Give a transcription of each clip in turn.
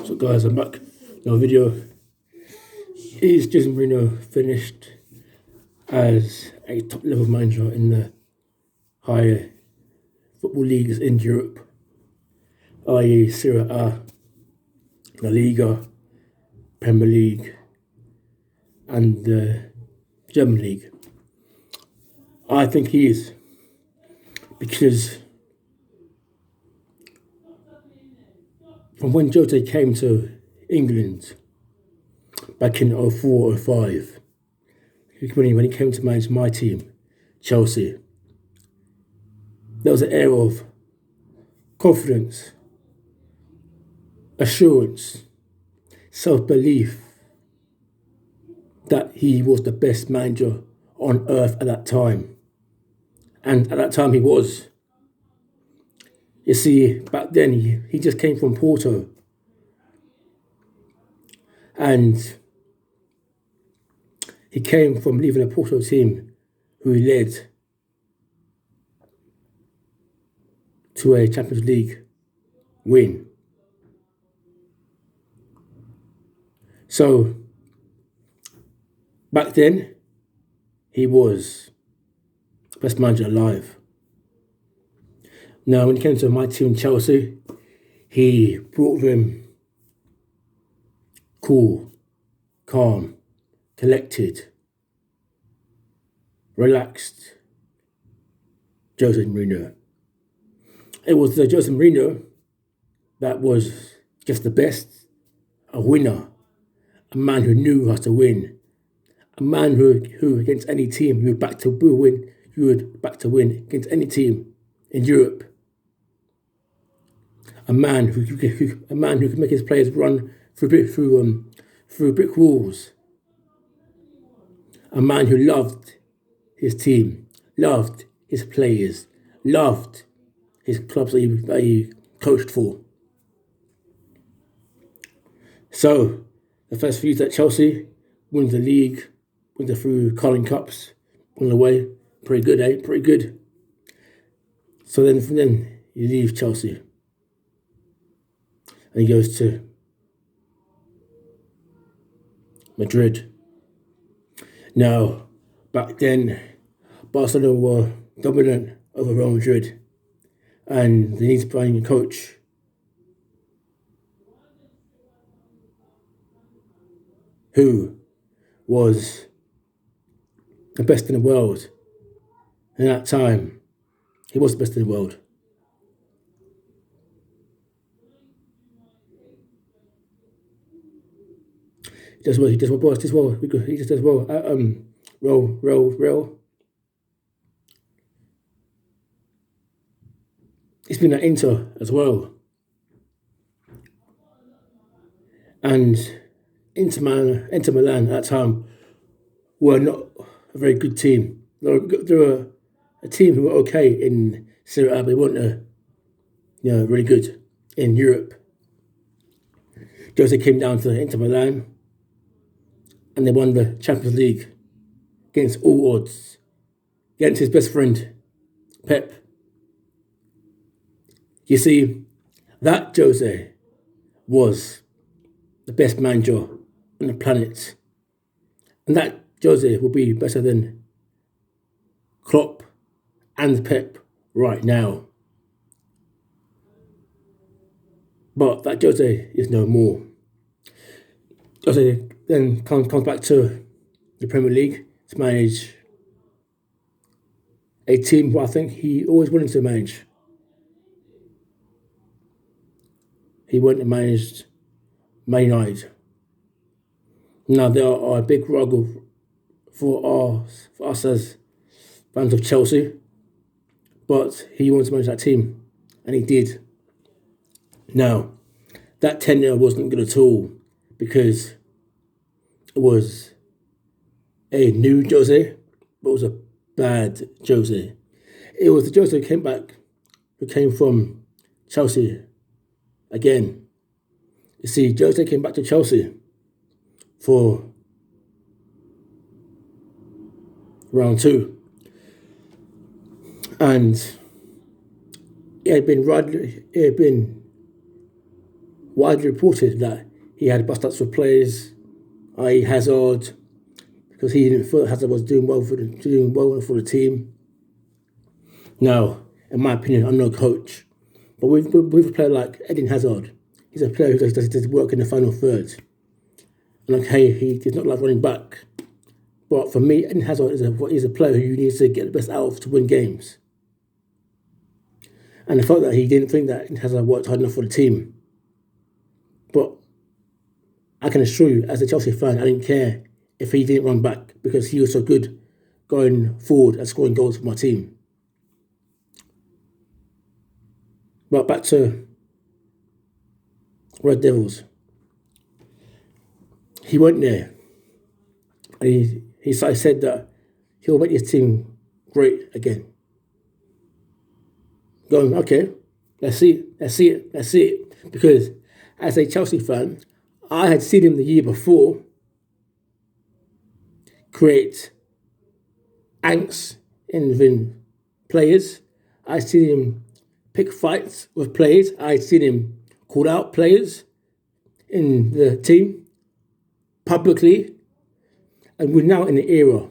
So guys, I'm back. No video. Is Jose Mourinho finished as a top level manager in the higher football leagues in Europe, i.e. Serie A, La Liga, Premier League and the German League? I think he is, because from when Jose came to England back in 04-05, when he came to manage my team, Chelsea, there was an air of confidence, assurance, self-belief that he was the best manager on earth at that time. And at that time he was. You see, back then he just came from Porto. And he came from leaving a Porto team who led to a Champions League win. So back then, he was the best manager alive. Now, when he came to my team, Chelsea, he brought with him cool, calm, collected, relaxed Jose Mourinho. It was the Jose Mourinho that was just the best, a winner, a man who knew how to win, a man who against any team, you would back to win against any team in Europe. A man who could make his players run through brick walls. A man who loved his team, loved his players, loved his clubs that he coached for. So the first few years at Chelsea, wins the league, wins the few Carling Cups on the way. Pretty good, eh? Pretty good. So then from then he leaves Chelsea and he goes to Madrid. Now, back then, Barcelona were dominant over Real Madrid, and they need to find a coach who was the best in the world. And at that time, he was the best in the world. He does well. Real. He's been at Inter as well. And Inter Milan at that time were not a very good team. They were a team who were okay in Serie A, but they weren't really good in Europe. Jose came down to Inter Milan and they won the Champions League against all odds, against his best friend, Pep. You see, that Jose was the best manager on the planet. And that Jose will be better than Klopp and Pep right now. But that Jose is no more. Jose then comes back to the Premier League to manage a team who I think he always wanted to manage. He went and managed Man United. Now, there are a big struggle for us as fans of Chelsea, but he wanted to manage that team, and he did. Now, that tenure wasn't good at all, because it was a new Jose, but it was a bad Jose. It was the Jose who came from Chelsea again. You see, Jose came back to Chelsea for round 2. And it had been widely reported that he had bust-ups with players, i.e. Hazard, because he didn't feel Hazard was doing well for the team. Now, in my opinion, I'm no coach, but with a player like Eden Hazard, he's a player who does work in the final third. And okay, he does not like running back, but for me, Eden Hazard is a player who you need to get the best out of to win games. And I felt that he didn't think that Eden Hazard worked hard enough for the team. But I can assure you, as a Chelsea fan, I didn't care if he didn't run back because he was so good going forward and scoring goals for my team. But back to Red Devils. He went there and he said that he'll make his team great again. Going, okay, let's see it. Because as a Chelsea fan, I had seen him the year before create angst in players. I'd seen him pick fights with players. I'd seen him call out players in the team publicly. And we're now in an era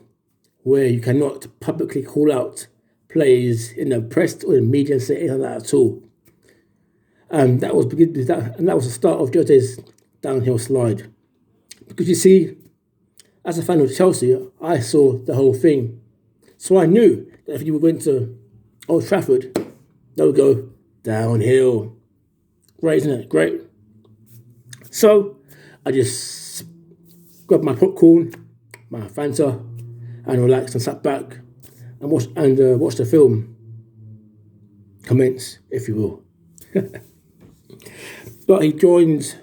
where you cannot publicly call out players in the press or the media and say anything like that at all. And that was the start of Jose's downhill slide. Because you see, as a fan of Chelsea, I saw the whole thing. So I knew that if you went to Old Trafford, they would go downhill. Great, isn't it? Great. So I just grabbed my popcorn, my Fanta, and relaxed and sat back and watched the film commence, if you will. But he joined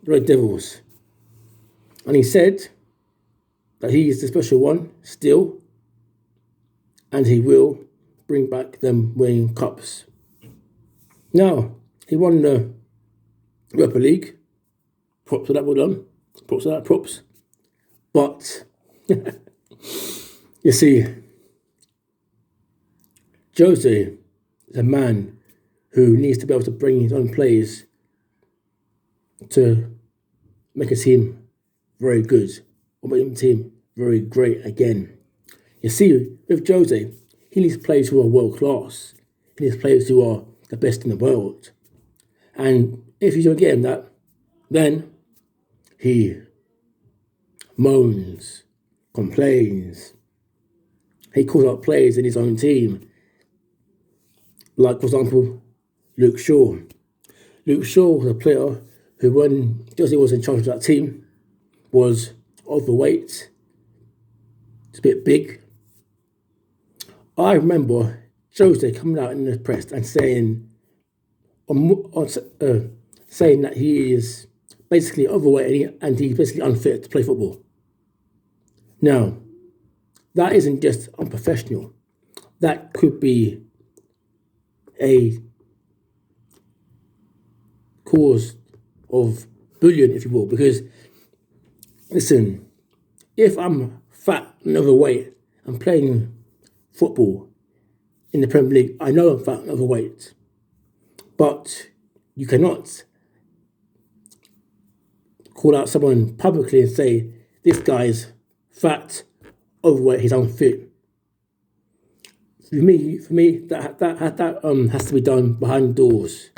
the Red Devils, and he said that he is the special one still, and he will bring back them winning cups. Now, he won the Europa League. Props for that, well done. Props for that, props. But, you see, Jose is a man who needs to be able to bring his own players to make a team very good or make a team very great again. You see, with Jose, he needs players who are world class. He needs players who are the best in the world. And if you don't get him that, then he moans, complains. He calls out players in his own team. Like, for example, Luke Shaw. Luke Shaw was a player who, when Jose was in charge of that team, was overweight. It's a bit big. I remember Jose coming out in the press and saying that he is basically overweight and he's basically unfit to play football. Now, that isn't just unprofessional. That could be a cause of bullying, if you will, because, listen, if I'm fat and overweight and playing football in the Premier League, I know I'm fat and overweight, but you cannot call out someone publicly and say, this guy's fat, overweight, he's unfit. For me, that has to be done behind doors,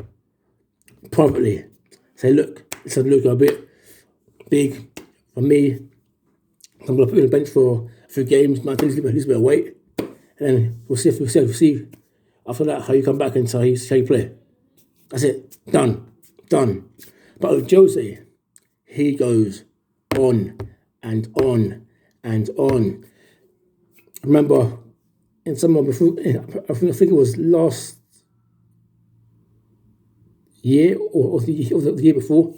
privately. Say, look, you're a bit big for me. I'm gonna put you on the bench for a few games, might lose a bit of weight, and then we'll see after that how you come back and how you play. That's it. Done. But with Jose, he goes on and on and on. I remember in summer before, I think it was last year or the year before,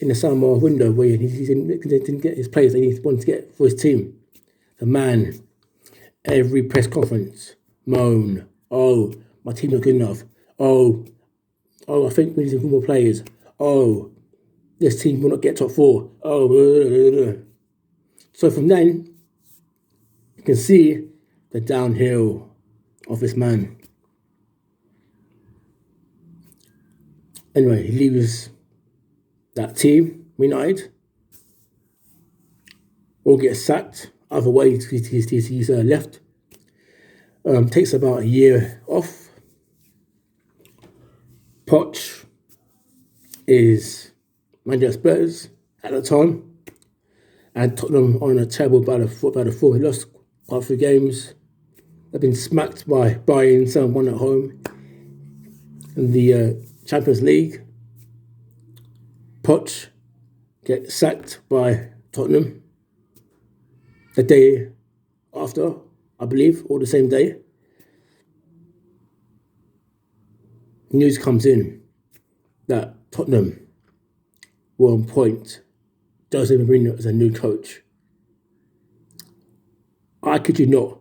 in the summer window where he didn't get his players that he wanted to get for his team. The man, every press conference, moan, oh, my team not good enough. Oh, I think we need some more players. Oh, this team will not get top four. Oh, blah, blah, blah. So from then, you can see the downhill of this man. Anyway, he leaves that team, United, or get sacked. Either way, he's left. Takes about a year off. Poch is manager of Spurs at the time, and Tottenham on a terrible by the four. He lost quite a few games. They've been smacked by Bayern 7-1 at home in the Champions League. Poch gets sacked by Tottenham the day after, I believe, or the same day. News comes in that Tottenham will appoint Jose Mourinho as a new coach. I kid you not,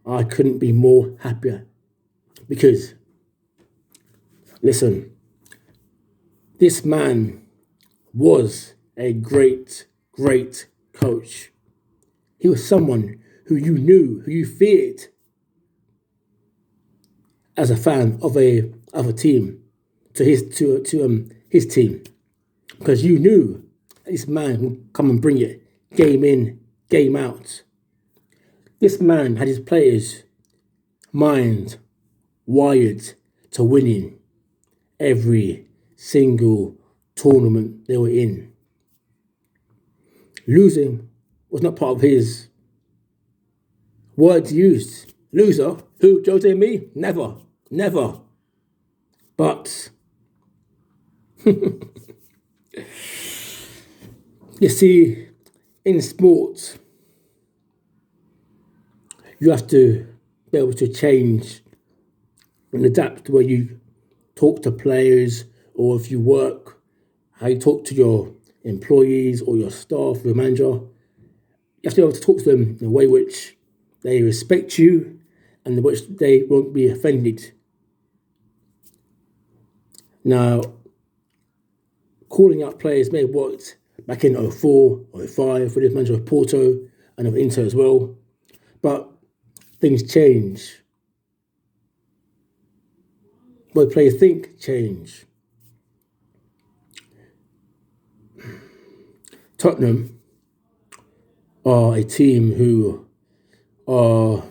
I couldn't be more happier because, listen, this man was a great coach. He was someone who you knew, who you feared as a fan of a team, to his team, because you knew this man would come and bring it game in, game out. This man had his players' mind wired to winning every single tournament they were in. Losing was not part of his words used. Loser? Who? Jose and me? Never. But you see, in sports, you have to be able to change and adapt the way you talk to players, or if you work, how you talk to your employees or your staff, your manager. You have to be able to talk to them in a way which they respect you and in which they won't be offended. Now, calling out players may have worked back in 04, 05 for the manager of Porto and of Inter as well, but things change. What players think change. Tottenham are a team who are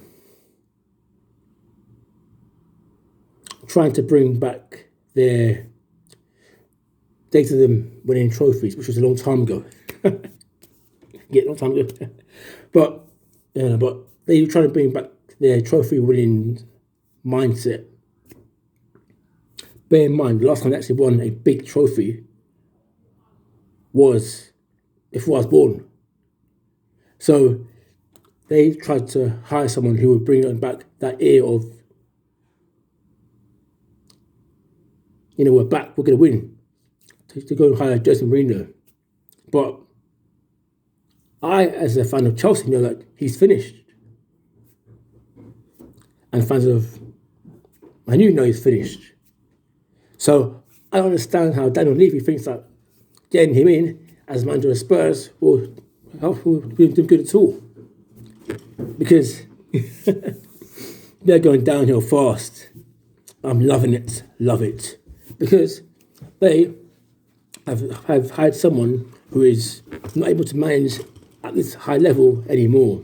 trying to bring back their days of them winning trophies, which was a long time ago. Yeah, a long time ago. But they're trying to bring back their trophy winning mindset. Bear in mind, the last time they actually won a big trophy was before I was born. So they tried to hire someone who would bring back that air of, we're back, we're going to win. To go and hire Jose Mourinho. But I, as a fan of Chelsea, know that he's finished. And fans of Man U know he's finished. So I don't understand how Daniel Levy thinks that getting him in as manager of Spurs will help him do good at all. Because they're going downhill fast. I'm loving it, love it. Because they have hired someone who is not able to manage at this high level anymore.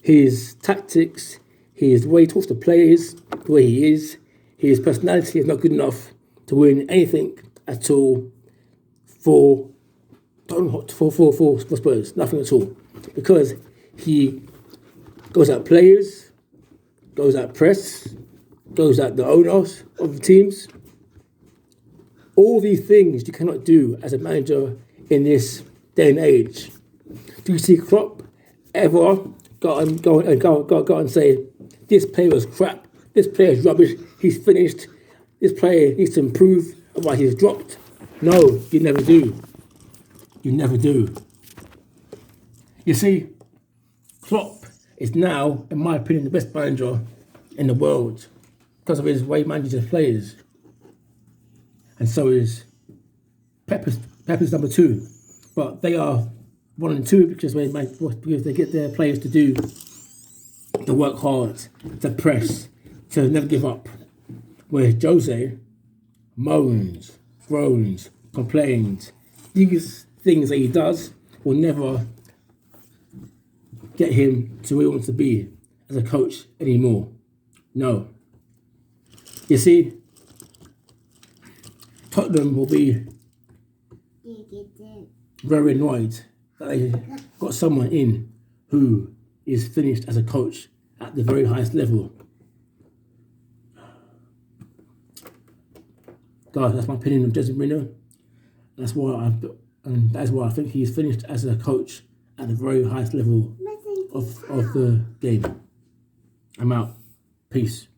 His tactics, the way he talks to players, the way he is, his personality is not good enough to win anything at all for Spurs. Nothing at all. Because he goes at players, goes at press, goes at the owners of the teams. All these things you cannot do as a manager in this day and age. Do you see Klopp ever go and say, this player was crap, this player is rubbish, he's finished, this player needs to improve, otherwise he's dropped? No, you never do. You never do. You see, Klopp is now, in my opinion, the best manager in the world because of his way he manages his players. And so is Pep is number 2. But they are 1 and 2 because they get their players to work hard, to press, to never give up. Whereas Jose moans, groans, complains, these things that he does will never get him to where he wants to be as a coach anymore. No. You see, Tottenham will be very annoyed that they got someone in who is finished as a coach at the very highest level. Guys, that's my opinion of Jose Mourinho. That's why I think he's finished as a coach at the very highest level of the game. I'm out. Peace.